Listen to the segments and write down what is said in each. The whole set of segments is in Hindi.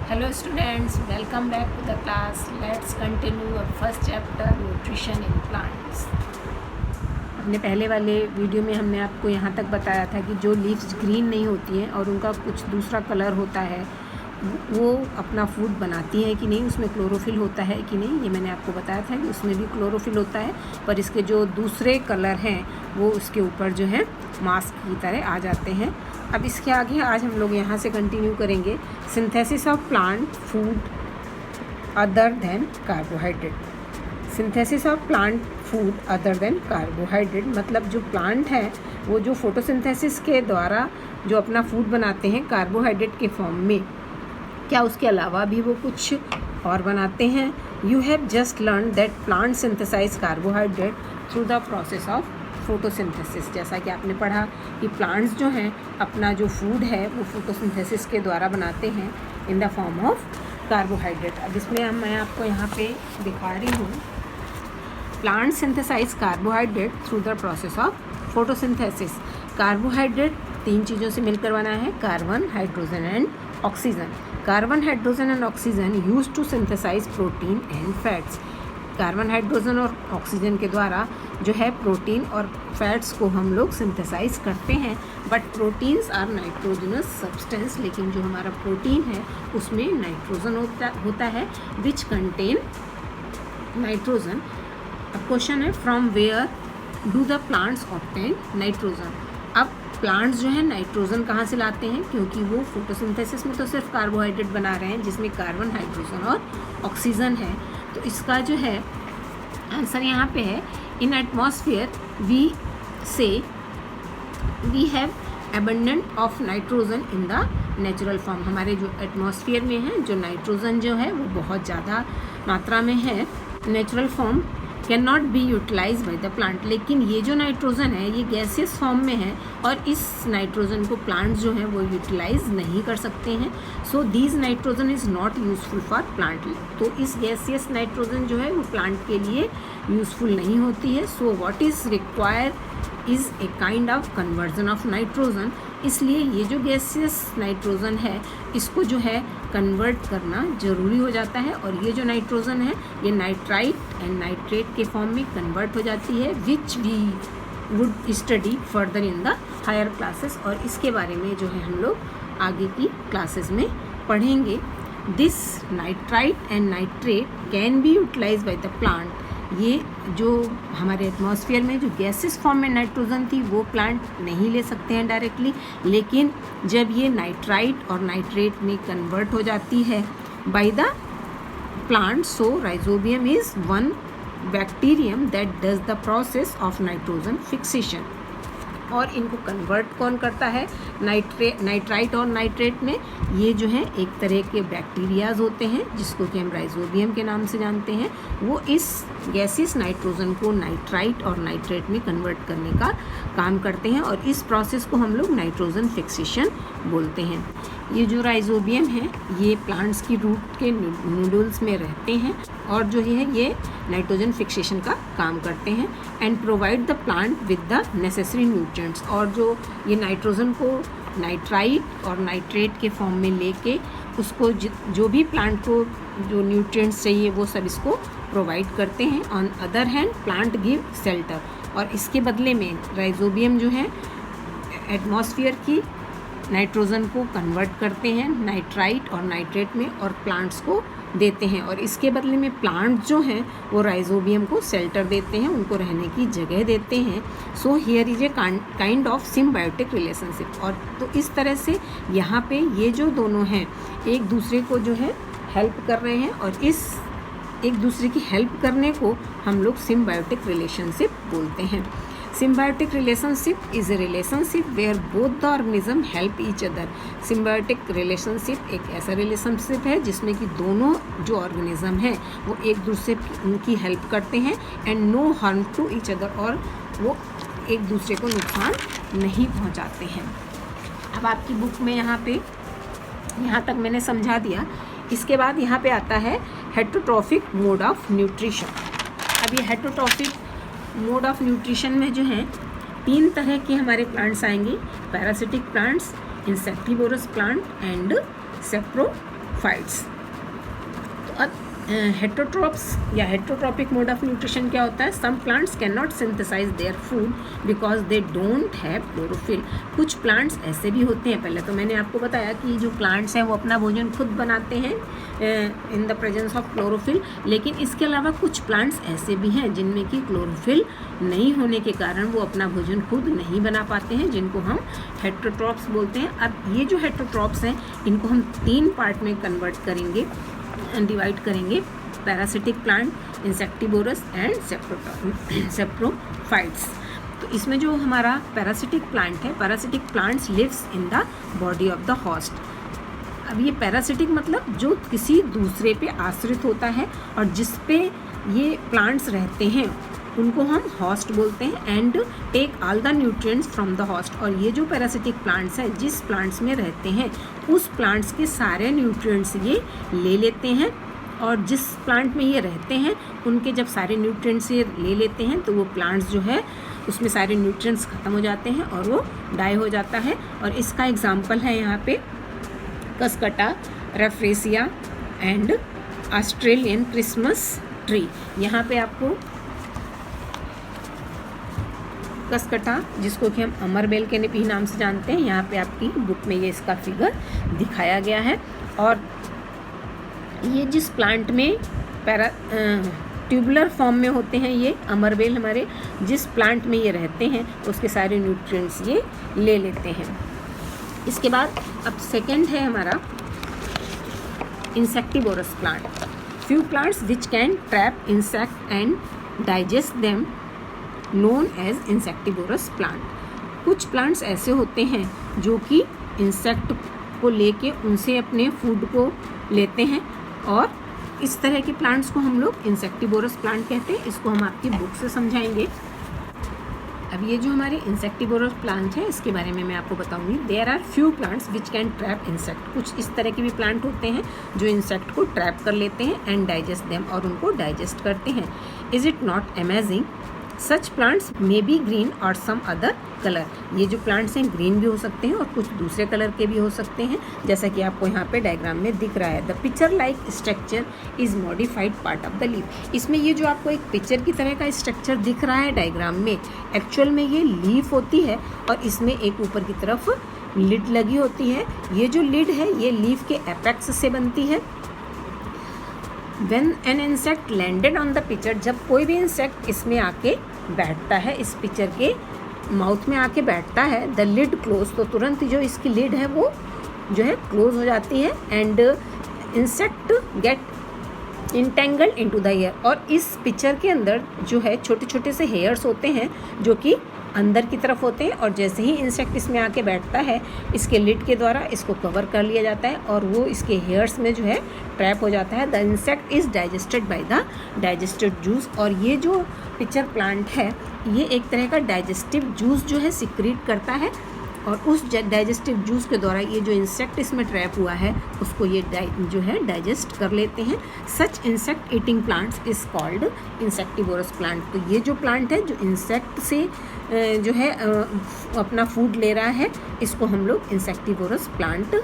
Hello students, welcome back to the class. Let's continue our first chapter nutrition in plants. अपने पहले वाले वीडियो में हमने आपको यहाँ तक बताया था कि जो लीव्स ग्रीन नहीं होती हैं और उनका कुछ दूसरा कलर होता है वो अपना फूड बनाती हैं कि नहीं, उसमें क्लोरोफिल होता है कि नहीं, ये मैंने आपको बताया था कि उसमें भी क्लोरोफिल होता है, पर इसके जो दूसरे कलर हैं वो उसके ऊपर जो है मास्क की तरह आ जाते हैं। अब इसके आगे आज हम लोग यहाँ से कंटिन्यू करेंगे synthesis of plant food other than carbohydrate. Synthesis of plant food other than carbohydrate मतलब जो प्लांट है वो जो फोटोसिंथेसिस के द्वारा जो अपना फूड बनाते हैं कार्बोहाइड्रेट के फॉर्म में, क्या उसके अलावा भी वो कुछ और बनाते हैं। You have just learn that plant synthesize carbohydrate through the process of photosynthesis. जैसा कि आपने पढ़ा कि प्लांट्स जो हैं अपना जो फूड है वो फोटोसिंथेसिस के द्वारा बनाते हैं in the form of carbohydrate. अब इसमें मैं आपको यहाँ पे दिखा रही हूँ plant synthesize carbohydrate through the process of photosynthesis. Carbohydrate तीन चीज़ों से मिलकर बना है, carbon, hydrogen and oxygen. Carbon, hydrogen and oxygen use to synthesize protein and fats. Carbon, hydrogen और ऑक्सीजन के द्वारा जो है प्रोटीन और फैट्स को हम लोग सिंथेसाइज करते हैं। But proteins are nitrogenous substance, लेकिन जो हमारा प्रोटीन है उसमें नाइट्रोजन होता है विच कंटेन नाइट्रोजन। अब क्वेश्चन है from where do the plants obtain nitrogen. अब प्लांट्स जो है नाइट्रोजन कहाँ से लाते हैं, क्योंकि वो फोटोसिंथेसिस में तो सिर्फ कार्बोहाइड्रेट बना रहे हैं जिसमें कार्बन, हाइड्रोजन और ऑक्सीजन है। तो इसका जो है आंसर यहाँ पे है in atmosphere we have abundant of nitrogen in the natural form. हमारे जो एटमॉस्फेयर में है जो नाइट्रोजन जो है वो बहुत ज़्यादा मात्रा में है natural form can not be utilize by the plant. लेकिन ये जो नाइट्रोजन है ये गैसियस फॉर्म में है और इस नाइट्रोजन को प्लांट्स जो हैं वो यूटिलाइज नहीं कर सकते हैं। So these nitrogen is not useful for plant. तो इस गैसियस नाइट्रोजन जो है वो प्लांट के लिए यूजफुल नहीं होती है। So what is required is a kind of conversion of nitrogen. इसलिए ये जो गैसियस नाइट्रोजन है इसको जो है कन्वर्ट करना ज़रूरी हो जाता है और ये जो नाइट्रोजन है ये नाइट्राइट एंड नाइट्रेट के फॉर्म में कन्वर्ट हो जाती है which we would study further in the higher classes. और इसके बारे में जो है हम लोग आगे की क्लासेस में पढ़ेंगे। This nitrite and nitrate can be utilize by the plant. ये जो हमारे एटमॉस्फेयर में जो गैसेस फॉर्म में नाइट्रोजन थी वो प्लांट नहीं ले सकते हैं डायरेक्टली, लेकिन जब ये नाइट्राइट और नाइट्रेट में कन्वर्ट हो जाती है bye the plant, so rhizobium is one bacterium that does the process of nitrogen fixation. और इनको कन्वर्ट कौन करता है नाइट्राइट और नाइट्रेट में, ये जो है एक तरह के बैक्टीरियाज होते हैं जिसको कि हम राइजोबियम के नाम से जानते हैं। वो इस गैसियस नाइट्रोजन को नाइट्राइट और नाइट्रेट में कन्वर्ट करने का काम करते हैं और इस प्रोसेस को हम लोग नाइट्रोजन फिक्सेशन बोलते हैं। ये जो राइजोबियम है ये प्लांट्स की रूट के नूडल्स में रहते हैं और जो है ये नाइट्रोजन फिक्सेशन का काम करते हैं and provide the plant with the necessary nutrients. और जो ये नाइट्रोजन को नाइट्राइट और नाइट्रेट के फॉर्म में लेके उसको जो भी प्लांट को जो न्यूट्रिएंट्स चाहिए वो सब इसको प्रोवाइड करते हैं। On other hand plant give shelter, और इसके बदले में राइजोबियम जो है एटमॉस्फेयर की नाइट्रोजन को कन्वर्ट करते हैं नाइट्राइट और नाइट्रेट में और प्लांट्स को देते हैं, और इसके बदले में प्लांट्स जो हैं वो राइजोबियम को शेल्टर देते हैं, उनको रहने की जगह देते हैं। So here is a kind of symbiotic relationship. और तो इस तरह से यहाँ पे ये जो दोनों हैं एक दूसरे को जो है हेल्प कर रहे हैं और इस एक दूसरे की हेल्प करने को हम लोग सिम्बायोटिक रिलेशनशिप बोलते हैं। Symbiotic relationship is a relationship where both the organism help each other. Symbiotic relationship एक ऐसा रिलेशनशिप है जिसमें कि दोनों जो ऑर्गेनिज्म हैं वो एक दूसरे की हेल्प करते हैं and no harm to each other, और वो एक दूसरे को नुकसान नहीं पहुंचाते हैं। अब आपकी बुक में यहाँ तक मैंने समझा दिया। इसके बाद यहाँ पे आता है हेटरोट्रॉफिक मोड ऑफ न्यूट्रिशन। अब ये हेटरोट्रॉफिक मोड ऑफ न्यूट्रिशन में जो है तीन तरह के हमारे प्लांट्स आएंगे, parasitic plants, insectivorous plant and सेप्रो saprophytes. तो अब हेटरोट्रॉप्स या हेटरोट्रॉपिक मोड ऑफ न्यूट्रिशन क्या होता है? Some plants can not synthesize their food because they don't have chlorophyll. कुछ प्लांट्स ऐसे भी होते हैं, पहले तो मैंने आपको बताया कि जो प्लांट्स हैं वो अपना भोजन खुद बनाते हैं in the presence of chlorophyll, लेकिन इसके अलावा कुछ प्लांट्स ऐसे भी हैं जिनमें कि क्लोरोफिल नहीं होने के कारण वो अपना भोजन खुद नहीं बना पाते हैं, जिनको हम हेटरोट्रॉप्स बोलते हैं। अब ये जो हेटरोट्रॉप्स हैं इनको हम 3 पार्ट में कन्वर्ट करेंगे, डिवाइड करेंगे: parasitic plant, insectivorous and saprophytes. तो इसमें जो हमारा पैरासिटिक प्लांट है, parasitic plants lives in the body of the host. अब ये पैरासिटिक मतलब जो किसी दूसरे पे आश्रित होता है और जिस पे ये प्लांट्स रहते हैं उनको हम होस्ट बोलते हैं, and take all the nutrients from the host. और ये जो पैरासिटिक प्लांट्स हैं जिस प्लांट्स में रहते हैं उस प्लांट्स के सारे न्यूट्रिएंट्स ये ले लेते हैं, और जिस प्लांट में ये रहते हैं उनके जब सारे न्यूट्रिएंट्स ये ले लेते हैं तो वो प्लांट्स जो है उसमें सारे न्यूट्रिएंट्स ख़त्म हो जाते हैं और वो डाई हो जाता है। और इसका एग्जाम्पल है यहाँ पे Cuscuta, रेफ्रेसिया and Australian Christmas tree. यहाँ पे आपको कसकटा, जिसको कि हम अमरबेल के भी नाम से जानते हैं, यहाँ पे आपकी बुक में ये इसका फिगर दिखाया गया है। और ये जिस प्लांट में ट्यूबुलर फॉर्म में होते हैं ये अमरबेल, हमारे जिस प्लांट में ये रहते हैं उसके सारे न्यूट्रिएंट्स ये ले लेते हैं। इसके बाद अब सेकंड है हमारा insectivorous plant. Few plants which can trap insect and digest them known as insectivorous plant. कुछ प्लांट्स ऐसे होते हैं जो कि इंसेक्ट को लेके उनसे अपने फूड को लेते हैं, और इस तरह के प्लांट्स को हम लोग इंसेक्टिवोरस प्लांट कहते हैं। इसको हम आपकी बुक से समझाएंगे। अब ये जो हमारे इंसेक्टिवोरस प्लांट हैं इसके बारे में मैं आपको बताऊंगी। There are few plants which can trap insect. कुछ इस तरह के भी प्लांट होते हैं जो इंसेक्ट को ट्रैप कर लेते हैं एंड डाइजेस्ट देम, और उनको डाइजेस्ट करते हैं। Is it not amazing? Such plants may be green और सम अदर कलर। ये जो प्लांट्स हैं ग्रीन भी हो सकते हैं और कुछ दूसरे कलर के भी हो सकते हैं, जैसा कि आपको यहाँ पे डायग्राम में दिख रहा है। The picture like structure is modified part of the leaf. इसमें ये जो आपको एक पिक्चर की तरह का स्ट्रक्चर दिख रहा है डायग्राम में, एक्चुअल में ये लीफ होती है और इसमें एक ऊपर की तरफ लिड लगी होती है। ये जो लिड है ये लीफ के एपेक्स से बनती है। When an insect landed on the picture, जब कोई भी इंसेक्ट इसमें आके बैठता है, इस पिक्चर के माउथ में आके बैठता है, द लिड क्लोज, तो तुरंत जो इसकी लिड है वो जो है क्लोज हो जाती है, and insect get entangled into the air. और इस पिक्चर के अंदर जो है छोटे छोटे से हेयर्स होते हैं जो कि अंदर की तरफ होते हैं, और जैसे ही इंसेक्ट इसमें आके बैठता है इसके लिड के द्वारा इसको कवर कर लिया जाता है और वो इसके हेयर्स में जो है ट्रैप हो जाता है। The insect is digested by the digested juice. और ये जो पिक्चर प्लांट है ये एक तरह का डाइजेस्टिव जूस जो है सिक्रीट करता है, और उस डाइजेस्टिव जूस के द्वारा ये जो इंसेक्ट इसमें ट्रैप हुआ है उसको ये जो है डाइजेस्ट कर लेते हैं। Such insect eating plants is called insectivorous plant. तो ये जो प्लांट है जो इंसेक्ट से जो है अपना फूड ले रहा है इसको हम लोग इंसेक्टिवोरस प्लांट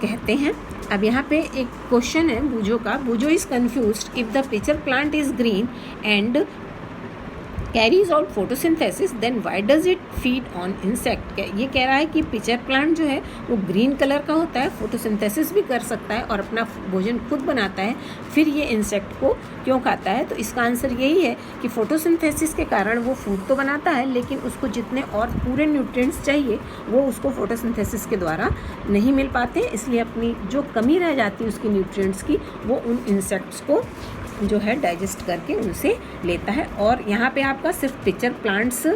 कहते हैं। अब यहाँ पे एक क्वेश्चन है बूजो का। Boojho is confused if the picture plant is green and carries out photosynthesis then why does it feed on insect. ये कह रहा है कि पिक्चर प्लांट जो है वो ग्रीन कलर का होता है, फोटोसिंथेसिस भी कर सकता है और अपना भोजन खुद बनाता है, फिर ये इंसेक्ट को क्यों खाता है? तो इसका आंसर यही है कि फोटोसिंथेसिस के कारण वो फूड तो बनाता है लेकिन उसको जितने और पूरे न्यूट्रिएंट्स चाहिए वो उसको फोटोसिंथेसिस के द्वारा नहीं मिल पाते, इसलिए अपनी जो कमी रह जाती है उसकी न्यूट्रिएंट्स की वो उन इंसेक्ट्स को जो है डाइजेस्ट करके उनसे लेता है। और यहाँ पे आपका सिर्फ पिक्चर प्लांट्स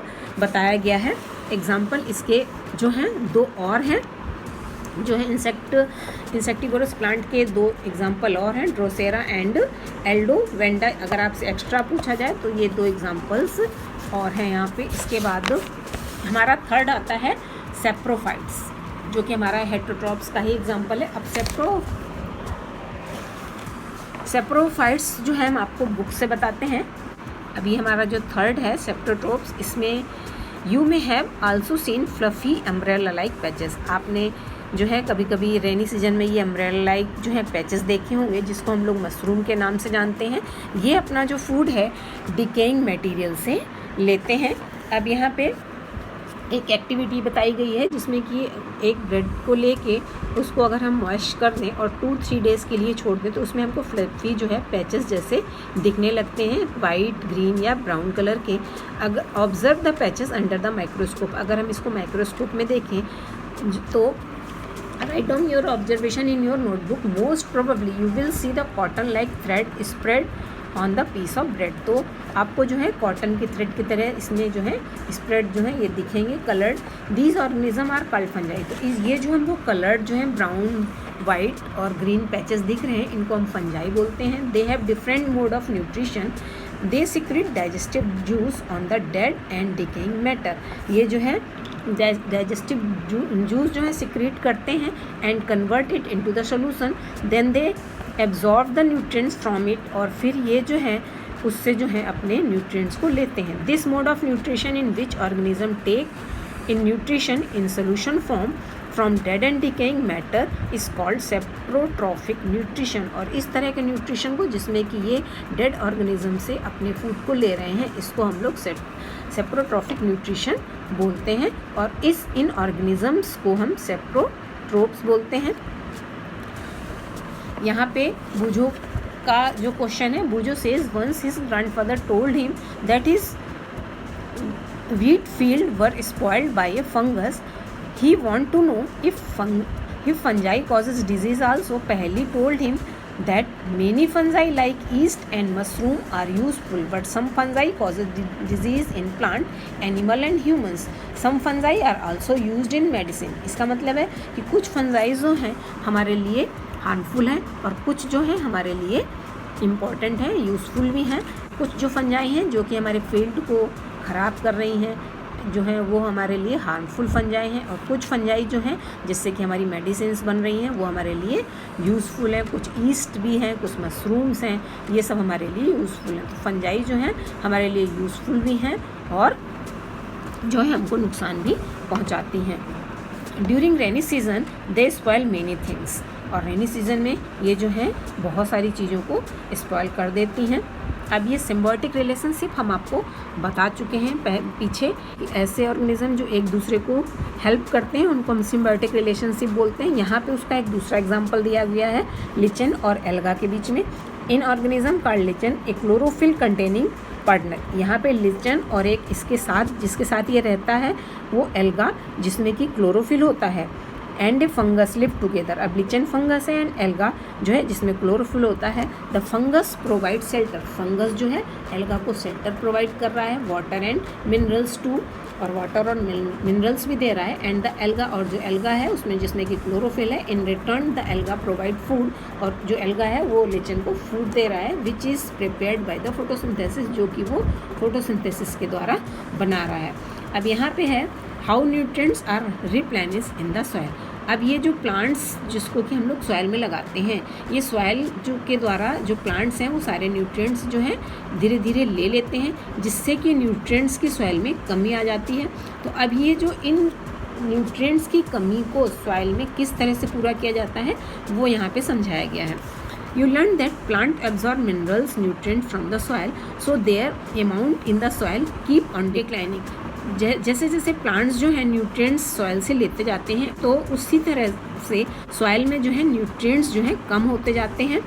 बताया गया है। एग्जाम्पल इसके जो हैं 2 और हैं जो है इंसेक्टिवोरस प्लांट के 2 एग्जाम्पल और हैं, ड्रोसेरा एंड एल्डोवेंडा। अगर आपसे एक्स्ट्रा पूछा जाए तो ये 2 एग्जाम्पल्स और हैं यहाँ पे। इसके बाद हमारा थर्ड आता है सेप्रोफाइट्स, जो कि हमारा हेटरोट्रॉप्स का ही एग्जाम्पल है। अब सेप्रोफाइट्स जो है हम आपको बुक से बताते हैं। अभी हमारा जो थर्ड है सेप्रोट्रॉप्स, इसमें you may have also seen fluffy umbrella like patches. आपने जो है कभी कभी रेनी सीजन में ये अम्ब्रेला लाइक जो है पैचेस देखे होंगे, जिसको हम लोग मशरूम के नाम से जानते हैं। ये अपना जो फूड है डिकेइंग मटेरियल से लेते हैं। अब यहाँ पे एक एक्टिविटी बताई गई है जिसमें कि एक ब्रेड को लेके उसको अगर हम वॉश कर दें और 2-3 डेज़ के लिए छोड़ दें तो उसमें हमको फ्लफी जो है पैचेस जैसे दिखने लगते हैं, वाइट, ग्रीन या ब्राउन कलर के। अगर observe the patches under the microscope, अगर हम इसको माइक्रोस्कोप में देखें तो write down your observation in your notebook. Most probably you will see the cotton like thread spread on the piece of bread. तो आपको जो है कॉटन की थ्रेड की तरह इसमें जो है स्प्रेड जो है ये दिखेंगे coloured. These organism are called fungi. तो ये जो हमको कलर्ड जो है ब्राउन, वाइट और ग्रीन पैचेस दिख रहे हैं, इनको हम फंजाई बोलते हैं। They have different mode of nutrition. They secrete digestive juice on the dead and decaying matter. ये जो है डाइजेस्टिव जूस जो है सिक्रेट करते हैं and convert it into the solution. Then they absorb the nutrients from it, और फिर ये जो है उससे जो है अपने न्यूट्रिएंट्स को लेते हैं। This mode of nutrition in which organism take in nutrition in solution form from dead and decaying matter is called saprotrophic nutrition. और इस तरह के न्यूट्रिशन को जिसमें कि ये डेड ऑर्गेनिज्म से अपने फूड को ले रहे हैं, इसको हम लोग सेप्रोट्रॉफिक न्यूट्रिशन बोलते हैं। और इन ऑर्गेनिजम्स को हम सेप्रोट्रोप्स बोलते हैं। यहाँ पे बूझो का जो क्वेश्चन है, Boojho says once his grandfather told him that his wheat field were spoiled by a fungus. He want to know if fungi causes disease also. Paheli told him that many fungi like yeast and mushroom are useful, but some fungi causes disease in plant, animal and humans. Some fungi are also used in medicine. इसका मतलब है कि कुछ fungi जो हैं हमारे लिए हार्मफुल हैं और कुछ जो है हमारे लिए इम्पॉर्टेंट है, यूज़फुल भी हैं। कुछ जो फंजाई हैं जो कि हमारे फील्ड को ख़राब कर रही हैं जो हैं वो हमारे लिए हार्मफुल फंजाई हैं, और कुछ फंजाई जो हैं जिससे कि हमारी मेडिसिन्स बन रही हैं वो हमारे लिए यूज़फुल है। कुछ ईस्ट भी हैं, कुछ मशरूम्स हैं, ये सब हमारे लिए यूज़फुल हैं। तो फंजाई जो हैं हमारे लिए यूज़फुल भी हैं और जो है हमको नुकसान भी पहुँचाती हैं। ड्यूरिंग रेनी सीजन दे स्पॉइल मेनी थिंग्स। और रेनी सीजन में ये जो है बहुत सारी चीज़ों को स्पॉइल कर देती हैं। अब ये सिम्बायोटिक रिलेशनशिप हम आपको बता चुके हैं पीछे। ऐसे ऑर्गेनिज्म जो एक दूसरे को हेल्प करते हैं उनको हम सिम्बायोटिक रिलेशनशिप बोलते हैं। यहाँ पे उसका एक दूसरा एग्जांपल दिया गया है लिचन और एल्गा के बीच में। इन organism called lichen A chlorophyll containing partner. यहाँ पे लिचन और एक इसके साथ जिसके साथ ये रहता है वो एल्गा जिसमें कि क्लोरोफिल होता है, and A fungus live together. अब लिचन फंगस है एंड एल्गा जो है जिसमें क्लोरोफिल होता है। The fungus provide shelter. Fungus जो है एल्गा को शेल्टर प्रोवाइड कर रहा है, वाटर एंड मिनरल्स टू, और वाटर और मिनरल्स भी दे रहा है। एंड द एल्गा, और जो एल्गा है उसमें जिसमें कि क्लोरोफिल है, in return the alga provide food, और जो एल्गा है वो लिचन को फूड दे रहा है which is prepared by the photosynthesis, जो कि वो फोटोसिंथेसिस के द्वारा बना रहा है। अब यहाँ पे है how nutrients are replenish in the soil. अब ये जो प्लांट्स जिसको कि हम लोग सॉइल में लगाते हैं, ये सॉइल जो के द्वारा जो प्लांट्स हैं वो सारे न्यूट्रिएंट्स जो हैं धीरे धीरे ले लेते हैं, जिससे कि न्यूट्रिएंट्स की सॉइल में कमी आ जाती है। तो अब ये जो इन न्यूट्रिएंट्स की कमी को सॉइल में किस तरह से पूरा किया जाता है वो यहाँ पे समझाया गया है। You learn that plant absorb minerals, nutrients from the soil, so their amount in the soil keep on declining. जैसे जैसे प्लांट्स जो है न्यूट्रिएंट्स सॉइल से लेते जाते हैं तो उसी तरह से सॉइल में जो है न्यूट्रिएंट्स जो है कम होते जाते हैं।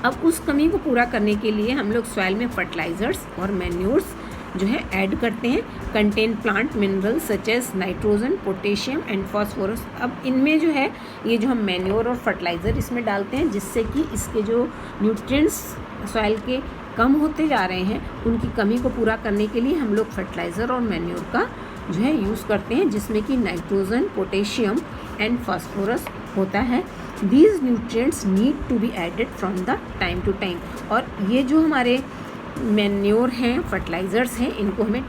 अब उस कमी को पूरा करने के लिए हम लोग सॉइल में फर्टिलाइजर्स और मैन्योर्स जो है ऐड करते हैं, contain plant minerals such as nitrogen, potassium and phosphorus. अब इनमें जो है ये जो हम मैन्योर और फर्टिलाइज़र इसमें डालते हैं जिससे कि इसके जो न्यूट्रिएंट्स सॉइल के कम होते जा रहे हैं उनकी कमी को पूरा करने के लिए हम लोग फर्टिलाइज़र और मैन्योर का जो है यूज़ करते हैं जिसमें कि नाइट्रोजन, पोटेशियम एंड फॉस्फोरस होता है। These nutrients need to be added from the time to time. और ये जो हमारे मैन्योर हैं, फर्टिलाइज़र्स हैं, इनको हमें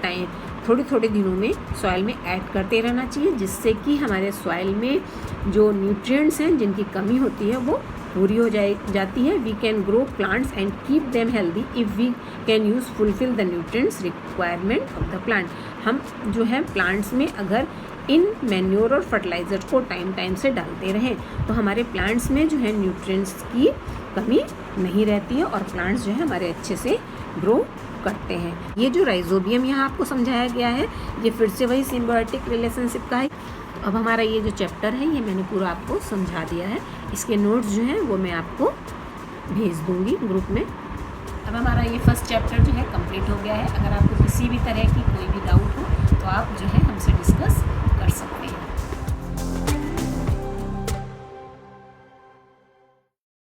थोड़े थोड़े दिनों में सॉइल में ऐड करते रहना चाहिए जिससे कि हमारे सॉइल में जो न्यूट्रिएंट्स हैं जिनकी कमी होती है वो पूरी हो जाती है। We can grow plants and keep them healthy if we can use fulfil the nutrients requirement of the plant. हम जो है प्लांट्स में अगर इन मैन्योर और फर्टिलाइज़र को टाइम से डालते रहें, तो हमारे प्लांट्स में जो है न्यूट्रिएंट्स की कमी नहीं रहती है और प्लांट्स जो है हमारे अच्छे से ग्रो करते हैं। ये जो राइजोबियम यहाँ आपको समझाया गया है, ये फिर से वही सिम्बायोटिक रिलेशनशिप का है। अब हमारा ये जो चैप्टर है ये मैंने पूरा आपको समझा दिया है, इसके नोट्स जो हैं वो मैं आपको भेज दूँगी ग्रुप में। अब हमारा ये फर्स्ट चैप्टर जो है कंप्लीट हो गया है। अगर आपको किसी भी तरह की कोई भी डाउट हो